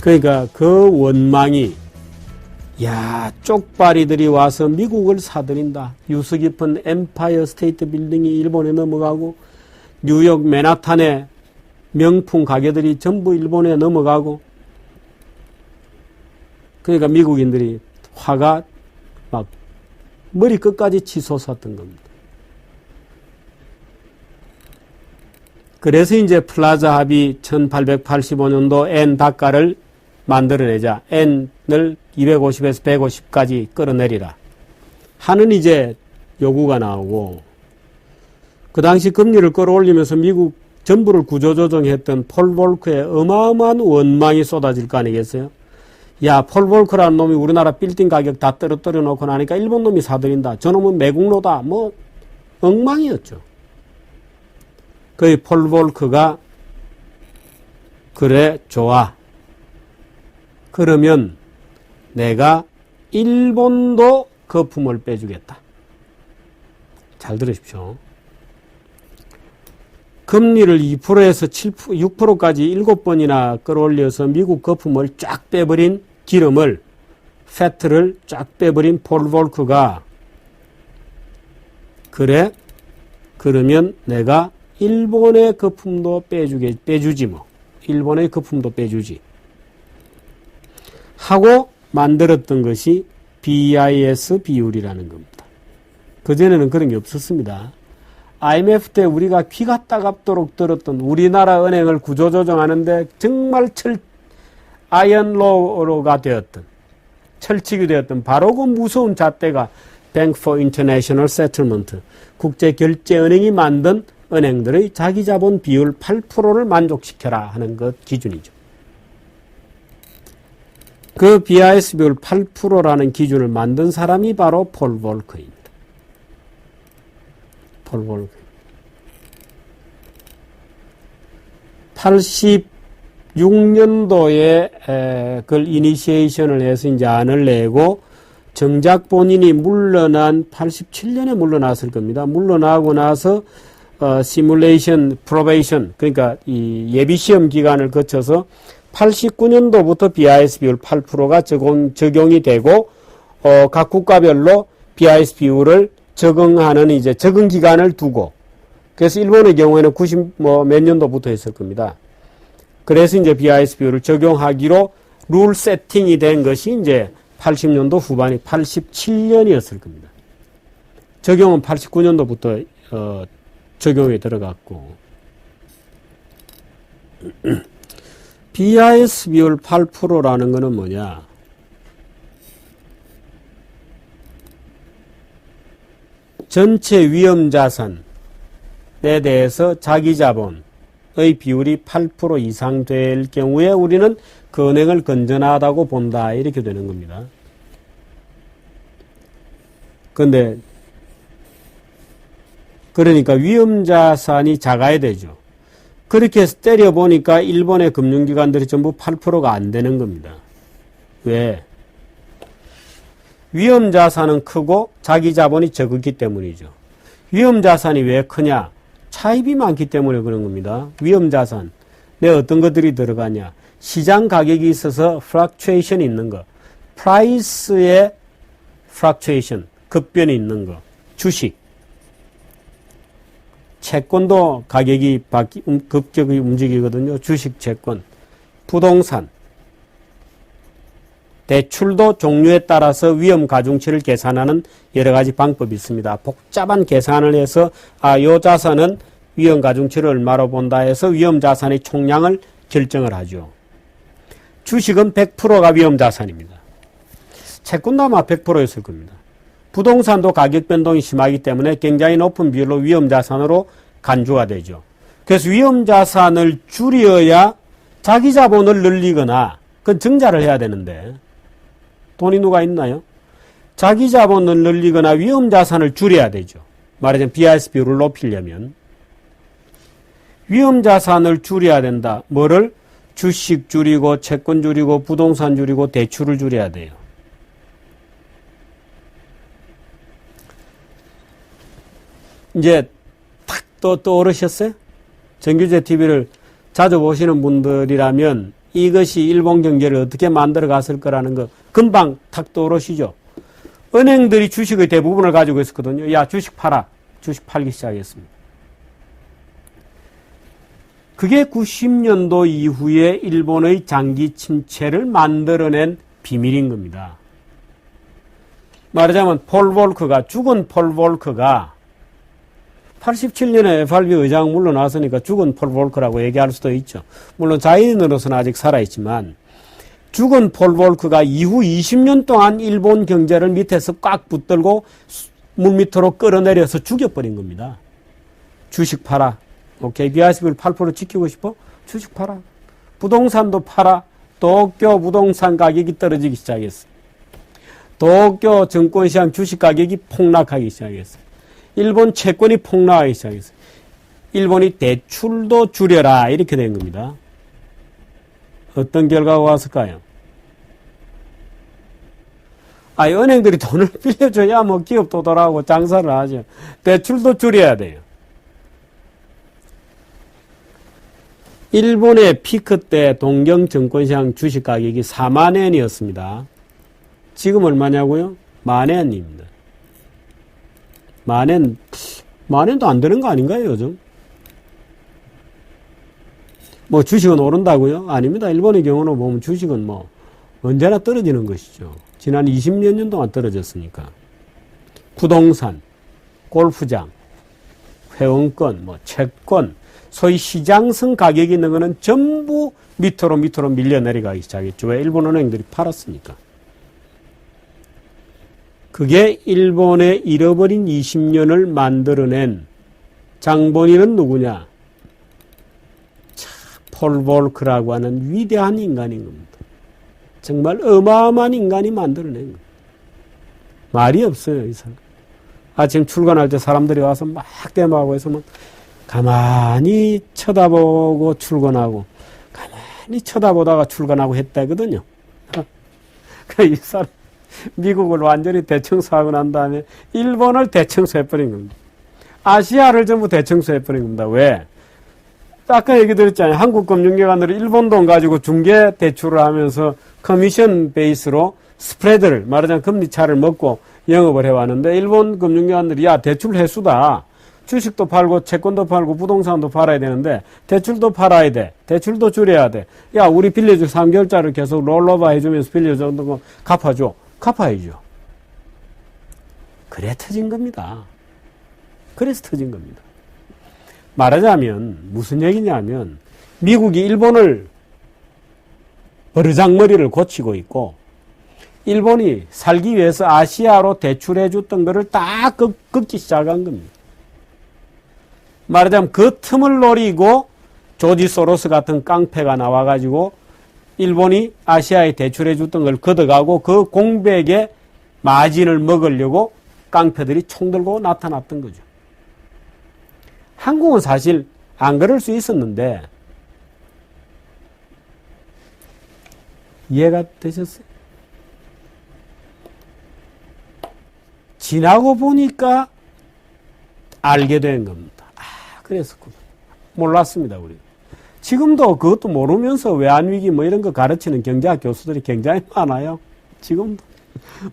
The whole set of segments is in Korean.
그러니까 그 원망이 야, 쪽발이들이 와서 미국을 사들인다. 유수 깊은 엠파이어 스테이트 빌딩이 일본에 넘어가고 뉴욕 맨하탄의 명품 가게들이 전부 일본에 넘어가고 그러니까 미국인들이 화가 막 머리 끝까지 치솟았던 겁니다. 그래서 이제 플라자 합의 1885년도 N 다가를 만들어내자. N을 250에서 150까지 끌어내리라 하는 이제 요구가 나오고, 그 당시 금리를 끌어올리면서 미국 정부를 구조조정했던 폴 볼커의 어마어마한 원망이 쏟아질 거 아니겠어요? 야, 폴 볼커라는 놈이 우리나라 빌딩 가격 다 떨어뜨려 놓고 나니까 일본 놈이 사들인다. 저놈은 매국노다. 뭐 엉망이었죠. 그 폴 볼커가 그래, 좋아. 그러면 내가 일본도 거품을 빼주겠다. 잘 들으십시오. 금리를 2%에서 6%까지 7번이나 끌어올려서 미국 거품을 쫙 빼버린 기름을, 패트를 쫙 빼버린 폴 볼커가 그래? 그러면 내가 일본의 거품도 빼주지 뭐. 일본의 거품도 빼주지. 하고 만들었던 것이 BIS 비율이라는 겁니다. 그전에는 그런 게 없었습니다. IMF 때 우리가 귀가 따갑도록 들었던 우리나라 은행을 구조조정하는데 정말 아이언로가 되었던, 철칙이 되었던 바로 그 무서운 잣대가 Bank for International Settlement, 국제결제은행이 만든 은행들의 자기자본 비율 8%를 만족시켜라 하는 것 기준이죠. 그 BIS 비율 8%라는 기준을 만든 사람이 바로 폴 볼커입니다. 폴 볼커. 86년도에 그걸 이니시에이션을 해서 이제 안을 내고 정작 본인이 물러난 87년에 물러났을 겁니다. 물러나고 나서 시뮬레이션 프로베이션, 그러니까 이 예비시험 기간을 거쳐서 89년도부터 BIS 비율 8%가 적용이 되고, 각 국가별로 BIS 비율을 적응하는 이제 적응 기간을 두고, 그래서 일본의 경우에는 90 몇 년도부터 했을 겁니다. 그래서 이제 BIS 비율을 적용하기로 룰 세팅이 된 것이 이제 80년도 후반이 87년이었을 겁니다. 적용은 89년도부터 적용에 들어갔고, BIS 비율 8%라는 것은 뭐냐? 전체 위험자산에 대해서 자기자본의 비율이 8% 이상 될 경우에 우리는 그 은행을 건전하다고 본다. 이렇게 되는 겁니다. 그런데 그러니까 위험자산이 작아야 되죠. 그렇게 해서 때려보니까 일본의 금융기관들이 전부 8%가 안 되는 겁니다. 왜? 위험자산은 크고 자기자본이 적었기 때문이죠. 위험자산이 왜 크냐? 차입이 많기 때문에 그런 겁니다. 위험자산. 내 어떤 것들이 들어가냐? 시장 가격이 있어서 플럭추에이션이 있는 거. 프라이스의 플럭추에이션, 급변이 있는 거. 주식. 채권도 가격이 급격히 움직이거든요. 주식, 채권, 부동산, 대출도 종류에 따라서 위험 가중치를 계산하는 여러 가지 방법이 있습니다. 복잡한 계산을 해서 이 자산은 위험 가중치를 얼마로 본다 해서 위험 자산의 총량을 결정을 하죠. 주식은 100%가 위험 자산입니다. 채권도 아마 100%였을 겁니다. 부동산도 가격 변동이 심하기 때문에 굉장히 높은 비율로 위험자산으로 간주가 되죠. 그래서 위험자산을 줄여야 자기 자본을 늘리거나 그건 증자를 해야 되는데 돈이 누가 있나요? 자기 자본을 늘리거나 위험자산을 줄여야 되죠. 말하자면 BIS 비율을 높이려면 위험자산을 줄여야 된다. 뭐를? 주식 줄이고 채권 줄이고 부동산 줄이고 대출을 줄여야 돼요. 이제 탁 또 떠오르셨어요? 정규제 TV를 자주 보시는 분들이라면 이것이 일본 경제를 어떻게 만들어 갔을 거라는 거 금방 탁 떠오르시죠. 은행들이 주식의 대부분을 가지고 있었거든요. 야, 주식 팔아. 주식 팔기 시작했습니다. 그게 90년도 이후에 일본의 장기 침체를 만들어낸 비밀인 겁니다. 말하자면 죽은 폴 볼커가 87년에 FRB 의장 물러났으니까 죽은 폴 볼커라고 얘기할 수도 있죠. 물론 자인으로서는 아직 살아있지만 죽은 폴 볼커가 이후 20년 동안 일본 경제를 밑에서 꽉 붙들고 물밑으로 끌어내려서 죽여버린 겁니다. 주식 팔아. 오케이. BISB를 8% 지키고 싶어? 주식 팔아. 부동산도 팔아. 도쿄 부동산 가격이 떨어지기 시작했어. 도쿄 증권시장 주식 가격이 폭락하기 시작했어. 일본 채권이 폭락하기 시작했어. 일본이 대출도 줄여라. 이렇게 된 겁니다. 어떤 결과가 왔을까요? 은행들이 돈을 빌려줘야 뭐 기업도 돌아오고 장사를 하죠. 대출도 줄여야 돼요. 일본의 피크 때 동경 증권시장 주식 가격이 4만엔이었습니다. 지금 얼마냐고요? 만엔입니다. 만엔도 안 되는 거 아닌가요, 요즘? 뭐 주식은 오른다고요? 아닙니다. 일본의 경우는 보면 주식은 뭐 언제나 떨어지는 것이죠. 지난 20몇 년 동안 떨어졌으니까. 부동산, 골프장, 회원권, 뭐 채권, 소위 시장성 가격이 있는 거는 전부 밑으로 밀려 내려가기 시작했죠. 왜? 일본 은행들이 팔았으니까. 그게 일본의 잃어버린 20년을 만들어낸 장본인은 누구냐? 폴 볼커라고 하는 위대한 인간인 겁니다. 정말 어마어마한 인간이 만들어낸 겁니다. 말이 없어요, 이 사람. 아침 출근할 때 사람들이 와서 막 대모하고 해서 뭐 가만히 쳐다보고 출근하고 가만히 쳐다보다가 출근하고 했다거든요. 이 사람 미국을 완전히 대청소하고 난 다음에 일본을 대청소해버린 겁니다. 아시아를 전부 대청소해버린 겁니다. 왜? 아까 얘기 드렸잖아요. 한국 금융기관들이 일본 돈 가지고 중개 대출을 하면서 커미션 베이스로 스프레드를 말하자면 금리 차를 먹고 영업을 해왔는데 일본 금융기관들이 야 대출 해수다. 주식도 팔고 채권도 팔고 부동산도 팔아야 되는데 대출도 팔아야 돼. 대출도 줄여야 돼. 야 우리 빌려줄 3개월짜리 계속 롤오버 해주면서 빌려주는 거 갚아줘. 갚아야죠. 그래 터진 겁니다. 그래서 터진 겁니다. 말하자면 무슨 얘기냐면 미국이 일본을 버르장머리를 고치고 있고 일본이 살기 위해서 아시아로 대출해 줬던 거를 다 긋기 시작한 겁니다. 말하자면 그 틈을 노리고 조지 소로스 같은 깡패가 나와가지고 일본이 아시아에 대출해 줬던 걸 걷어가고 그 공백에 마진을 먹으려고 깡패들이 총 들고 나타났던 거죠. 한국은 사실 안 그럴 수 있었는데 이해가 되셨어요? 지나고 보니까 알게 된 겁니다. 그랬었구나. 몰랐습니다, 우리. 지금도 그것도 모르면서 외환위기 뭐 이런 거 가르치는 경제학 교수들이 굉장히 많아요. 지금도.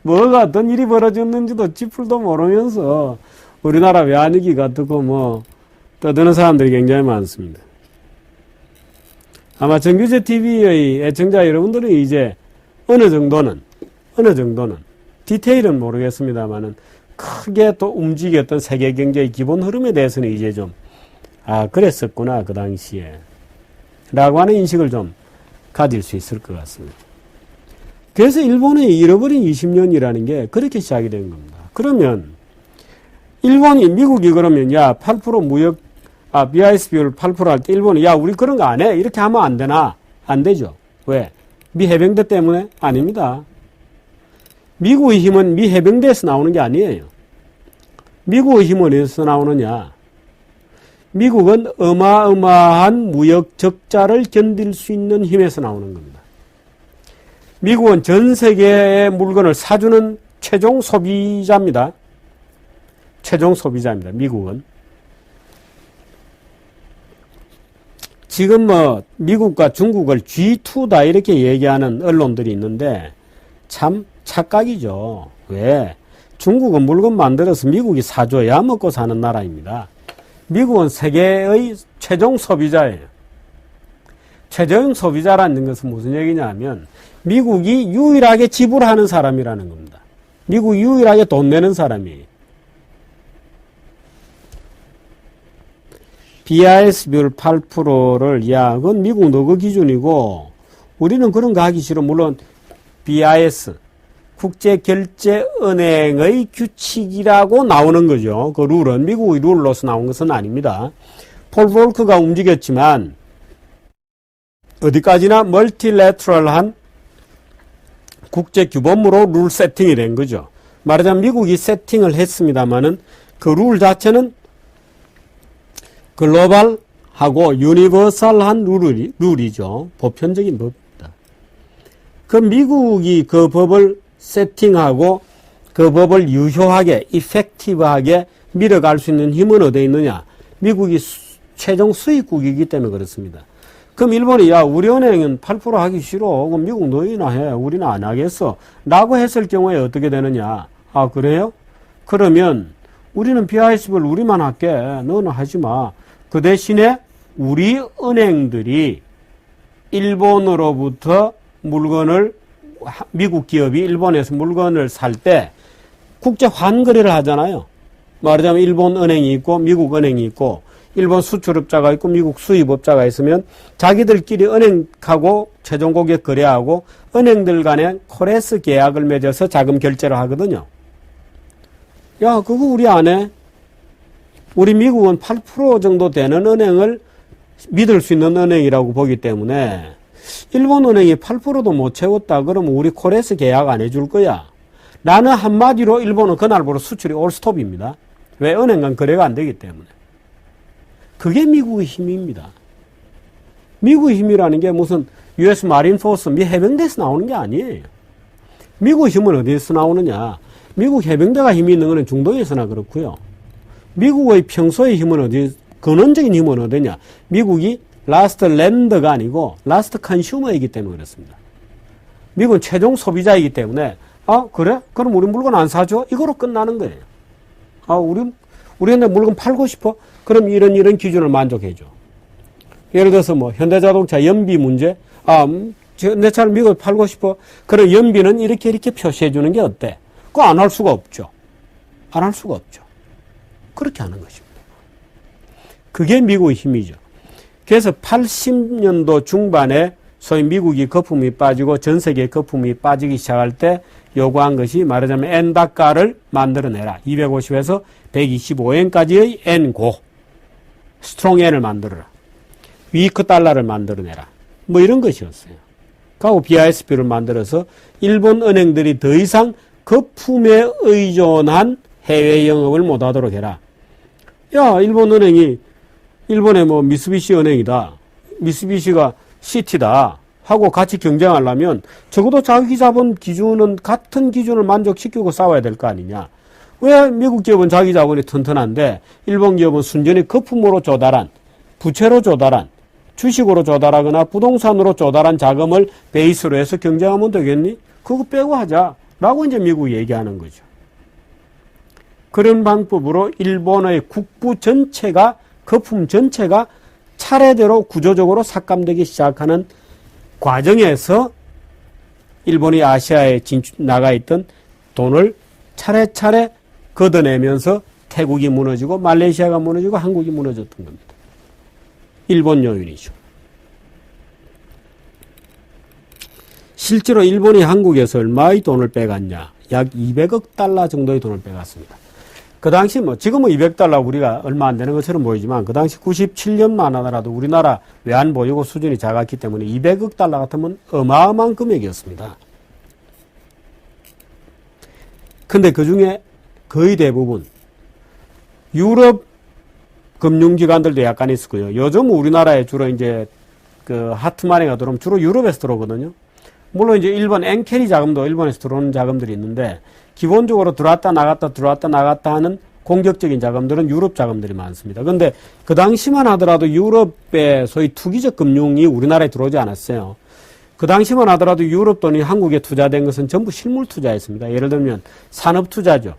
뭐가 어떤 일이 벌어졌는지도 지풀도 모르면서 우리나라 외환위기가 어떻고 뭐 떠드는 사람들이 굉장히 많습니다. 아마 정규제 TV의 애청자 여러분들은 이제 어느 정도는 디테일은 모르겠습니다만은 크게 또 움직였던 세계 경제의 기본 흐름에 대해서는 이제 좀 그랬었구나 그 당시에 라고 하는 인식을 좀 가질 수 있을 것 같습니다. 그래서 일본의 잃어버린 20년이라는 게 그렇게 시작이 된 겁니다. 그러면 미국이 그러면 8% 무역 BISB를 8% 할 때 일본이 우리 그런 거 안 해. 이렇게 하면 안 되나? 안 되죠. 왜? 미 해병대 때문에? 아닙니다. 미국의 힘은 미 해병대에서 나오는 게 아니에요. 미국의 힘은 어디서 나오느냐? 미국은 어마어마한 무역 적자를 견딜 수 있는 힘에서 나오는 겁니다. 미국은 전 세계의 물건을 사주는 최종 소비자입니다. 미국은. 지금 미국과 중국을 G2다 이렇게 얘기하는 언론들이 있는데 참 착각이죠. 왜? 중국은 물건 만들어서 미국이 사줘야 먹고 사는 나라입니다. 미국은 세계의 최종 소비자예요. 최종 소비자라는 것은 무슨 얘기냐면 미국이 유일하게 지불하는 사람이라는 겁니다. 미국이 유일하게 돈 내는 사람이에요. BIS 비율 8%를 그건 미국 너그 기준이고 우리는 그런 거 하기 싫어. 물론 BIS 국제결제은행의 규칙이라고 나오는 거죠. 그 룰은 미국의 룰로서 나온 것은 아닙니다. 폴 볼크가 움직였지만 어디까지나 멀티래터럴한 국제규범으로 룰 세팅이 된 거죠. 말하자면 미국이 세팅을 했습니다마는 그 룰 자체는 글로벌하고 유니버설한 룰이죠. 보편적인 법입니다. 그 미국이 그 법을 세팅하고 그 법을 유효하게, 이펙티브하게 밀어갈 수 있는 힘은 어디에 있느냐? 미국이 최종 수입국이기 때문에 그렇습니다. 그럼 일본이 우리 은행은 8% 하기 싫어. 그럼 미국 너희나 해. 우리는 안 하겠어. 라고 했을 경우에 어떻게 되느냐? 그래요? 그러면 우리는 BIS를 우리만 할게. 너는 하지 마. 그 대신에 우리 은행들이 일본으로부터 물건을 미국 기업이 일본에서 물건을 살 때 국제 환거래를 하잖아요. 말하자면 일본 은행이 있고 미국 은행이 있고 일본 수출업자가 있고 미국 수입업자가 있으면 자기들끼리 은행하고 최종 고객 거래하고 은행들 간에 코레스 계약을 맺어서 자금 결제를 하거든요. 그거 우리 안 해? 우리 미국은 8% 정도 되는 은행을 믿을 수 있는 은행이라고 보기 때문에 일본 은행이 8%도 못 채웠다 그러면 우리 코레스 계약 안 해줄 거야. 라는 한마디로 일본은 그날부터 수출이 올스톱입니다. 왜? 은행 간 거래가 안 되기 때문에. 그게 미국의 힘입니다. 미국의 힘이라는 게 무슨 US 마린 포스, 미 해병대에서 나오는 게 아니에요. 미국의 힘은 어디에서 나오느냐? 미국 해병대가 힘이 있는 것은 중동에서나 그렇고요. 미국의 평소의 힘은 근원적인 힘은 어디냐? 미국이 라스트 랜더가 아니고 라스트 컨슈머이기 때문에 그렇습니다. 미국은 최종 소비자이기 때문에 그래? 그럼 우리 물건 안 사줘? 이거로 끝나는 거예요. 우리는 물건 팔고 싶어? 그럼 이런 기준을 만족해줘. 예를 들어서 현대자동차 연비 문제? 내 차를 미국에 팔고 싶어? 그럼 연비는 이렇게 표시해 주는 게 어때? 그거 안 할 수가 없죠. 안 할 수가 없죠. 그렇게 하는 것입니다. 그게 미국의 힘이죠. 그래서 80년도 중반에 소위 미국이 거품이 빠지고 전 세계에 거품이 빠지기 시작할 때 요구한 것이 말하자면 엔다가를 만들어내라. 250에서 125엔까지의 엔고, 스트롱 엔을 만들어라. 위크 달러를 만들어내라. 이런 것이었어요. 그리고 BISP를 만들어서 일본 은행들이 더 이상 거품에 의존한 해외 영업을 못하도록 해라. 일본 은행이 일본의 미쓰비시 은행이다. 미쓰비시가 시티다. 하고 같이 경쟁하려면 적어도 자기 자본 기준은 같은 기준을 만족시키고 싸워야 될 거 아니냐. 왜 미국 기업은 자기 자본이 튼튼한데 일본 기업은 순전히 거품으로 조달한, 부채로 조달한, 주식으로 조달하거나 부동산으로 조달한 자금을 베이스로 해서 경쟁하면 되겠니? 그거 빼고 하자. 라고 이제 미국이 얘기하는 거죠. 그런 방법으로 일본의 국부 전체가, 거품 전체가 차례대로 구조적으로 삭감되기 시작하는 과정에서 일본이 아시아에 나가 있던 돈을 차례차례 걷어내면서 태국이 무너지고 말레이시아가 무너지고 한국이 무너졌던 겁니다. 일본 요인이죠. 실제로 일본이 한국에서 얼마의 돈을 빼갔냐? 약 200억 달러 정도의 돈을 빼갔습니다. 그 당시 지금은 200달러 우리가 얼마 안 되는 것처럼 보이지만 그 당시 97년만 하더라도 우리나라 외환보유고 수준이 작았기 때문에 200억 달러 같으면 어마어마한 금액이었습니다. 근데 그 중에 거의 대부분 유럽 금융기관들도 약간 있었고요. 요즘 우리나라에 주로 이제 그 하트마니가 들어오면 주로 유럽에서 들어오거든요. 물론 이제 일본 엔캐리 자금도 일본에서 들어오는 자금들이 있는데 기본적으로 들어왔다 나갔다 하는 공격적인 자금들은 유럽 자금들이 많습니다. 그런데 그 당시만 하더라도 유럽의 소위 투기적 금융이 우리나라에 들어오지 않았어요. 그 당시만 하더라도 유럽 돈이 한국에 투자된 것은 전부 실물 투자였습니다. 예를 들면 산업 투자죠.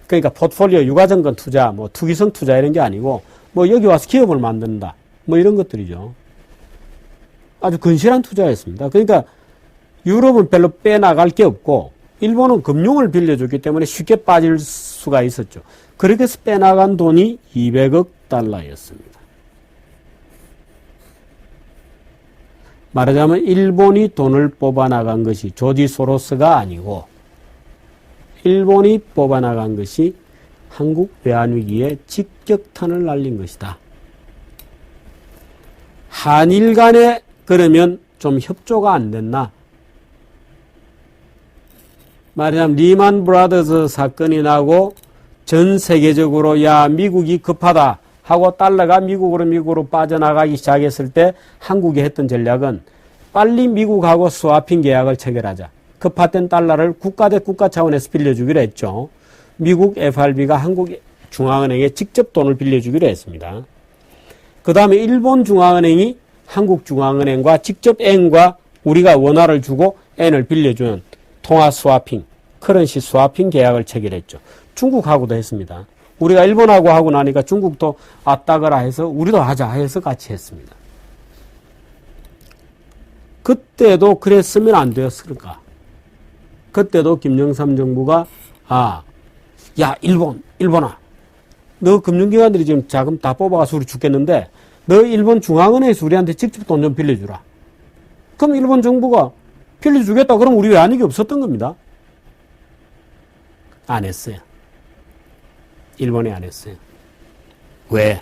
그러니까 포트폴리오 유가증권 투자, 뭐 투기성 투자 이런 게 아니고 뭐 여기 와서 기업을 만든다. 뭐 이런 것들이죠. 아주 근실한 투자였습니다. 그러니까 유럽은 별로 빼나갈 게 없고 일본은 금융을 빌려줬기 때문에 쉽게 빠질 수가 있었죠. 그렇게 해서 빼나간 돈이 200억 달러였습니다. 말하자면 일본이 돈을 뽑아나간 것이 조지 소로스가 아니고 일본이 뽑아나간 것이 한국 외환위기에 직격탄을 날린 것이다. 한일 간에 그러면 좀 협조가 안 됐나? 말하자면 리만 브라더스 사건이 나고 전 세계적으로 야 미국이 급하다 하고 달러가 미국으로 빠져나가기 시작했을 때 한국이 했던 전략은 빨리 미국하고 스와핑 계약을 체결하자. 급했던 달러를 국가 대 국가 차원에서 빌려주기로 했죠. 미국 FRB가 한국 중앙은행에 직접 돈을 빌려주기로 했습니다. 그 다음에 일본 중앙은행이 한국 중앙은행과 직접 엔과 우리가 원화를 주고 엔을 빌려주는 통화 스와핑, 커런시 스와핑 계약을 체결했죠. 중국하고도 했습니다. 우리가 일본하고 하고 나니까 중국도 아따거라 해서 우리도 하자 해서 같이 했습니다. 그때도 그랬으면 안 되었을까? 그때도 김영삼 정부가 야 일본아 너 금융기관들이 지금 자금 다 뽑아가서 우리 죽겠는데 너 일본 중앙은행에서 우리한테 직접 돈 좀 빌려주라. 그럼 일본 정부가 빌려주겠다 그럼 우리 외환위기 없었던 겁니다. 안 했어요. 일본이 안 했어요. 왜?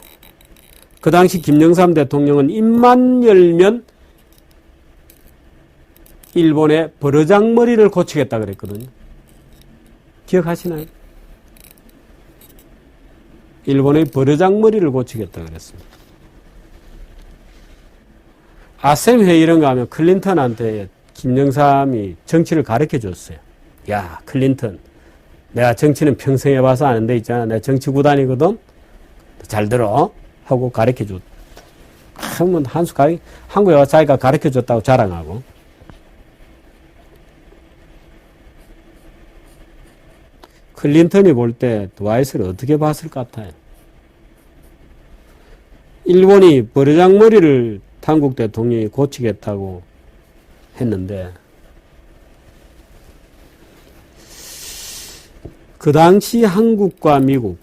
그 당시 김영삼 대통령은 입만 열면 일본의 버르장머리를 고치겠다 그랬거든요. 기억하시나요? 일본의 버르장머리를 고치겠다 그랬습니다. 아셈 회의 이런 거 하면 클린턴한테 김영삼이 정치를 가르쳐 줬어요. 야, 클린턴. 내가 정치는 평생 해봐서 아는데 있잖아. 내가 정치 구단이거든. 잘 들어. 하고 가르쳐 줬. 한번 한국에 와서 자기가 가르쳐 줬다고 자랑하고. 클린턴이 볼 때 드와이스를 어떻게 봤을 것 같아요? 일본이 버르장머리를 한국 대통령이 고치겠다고 했는데 그 당시 한국과 미국,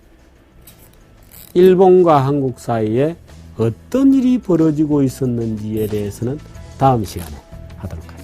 일본과 한국 사이에 어떤 일이 벌어지고 있었는지에 대해서는 다음 시간에 하도록 하겠습니다.